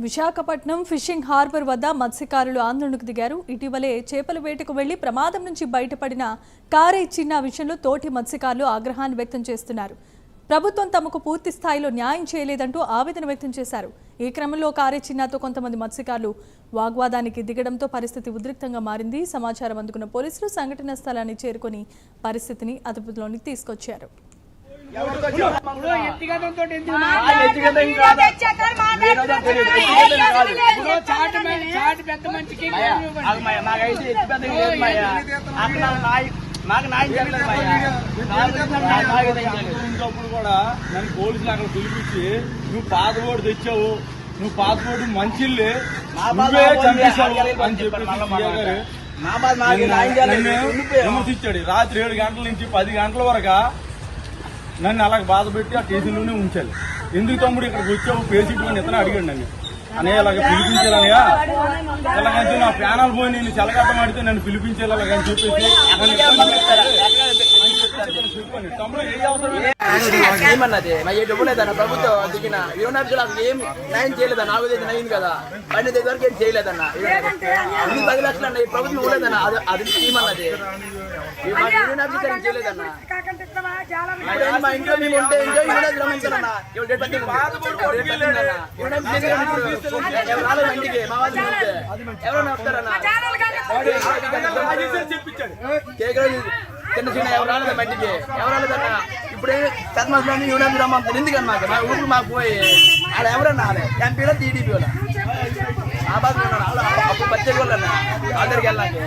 Visakhapatnam fishing harbour వద్ద మత్స్యకారులు ఆందోళనకు దిగారు. ఇటీవలే చేపల వేటకు వెళ్లి ప్రమాదం నుంచి బయటపడిన కారే చిన్న విషయంలో తోటి మత్స్యకారులు ఆగ్రహాన్ని వ్యక్తం చేస్తున్నారు. ప్రభుత్వం తమకు పూర్తి స్థాయిలో న్యాయం చేయలేదంటూ ఆవేదన వ్యక్తం చేశారు. ఈ క్రమంలో కారే చిన్నతో కొంతమంది మత్స్యకారులు వాగ్వాదానికి దిగడంతో పరిస్థితి ఉద్రిక్తంగా మారింది. సమాచారం అందుకున్న పోలీసులు సంఘటనా స్థలాన్ని చేరుకొని పరిస్థితిని అదుపులోకి తీసుకొచ్చారు. కూడా నన్ను పోలీసులు అక్కడ పిలిపించి నువ్వు పాస్పోర్ట్ తెచ్చావు, నువ్వు పాస్పోర్ట్ మంచిల్లే అని చెప్పి విమర్శించాడు. రాత్రి 7 గంటల నుంచి 10 గంటల వరకు నన్ను అలాగ బాధ పెట్టి ఆ స్టేషన్లోనే ఉంచాలి. ఎందుకు తమ్ముడు ఇక్కడికి వచ్చావు పేషెంట్ ఇతను అడిగాడు నన్ను. అనే అలాగ పిలిపించాలనయా, ఎలాగంటే నా ప్రాణాలు పోయి నేను చెలగట్టం ఆడితే నన్ను పిలిపించాలి అలాగని చెప్పేసి ఏమన్నది డబ్బు లేదన్న ప్రభుత్వం దిగిన 24 ఏం న్యాయం చేయలేదన్న. 4 తేదీ అయింది కదా, 12 తేదీ వరకు ఏం చేయలేదన్న. 10 లక్షలు అన్న ప్రభుత్వం ఇవ్వలేదన్న. అది స్కీమ్ అన్నది చేయలేదన్న. మా ఇంట్లో మేము ఉంటే రమ్మంటారన్న. ఇంటికి మా వాళ్ళు ఎవరైనా వస్తారన్న. చిన్న చిన్న ఎవరు రాలేదా బయటికి, ఎవరు రాలేదన్న. ఇప్పుడే చద్మాసంలో యూనియన్ రమ్మంటారు. ఎందుకన్నా మా ఊరు మాకు పోయి ఆడ ఎవరన్నా ఎంపీలో టీడీపీ వాళ్ళ ఆ బాధ అప్పుడు బచ్చే వాళ్ళన్నా అందరికి వెళ్ళాలి.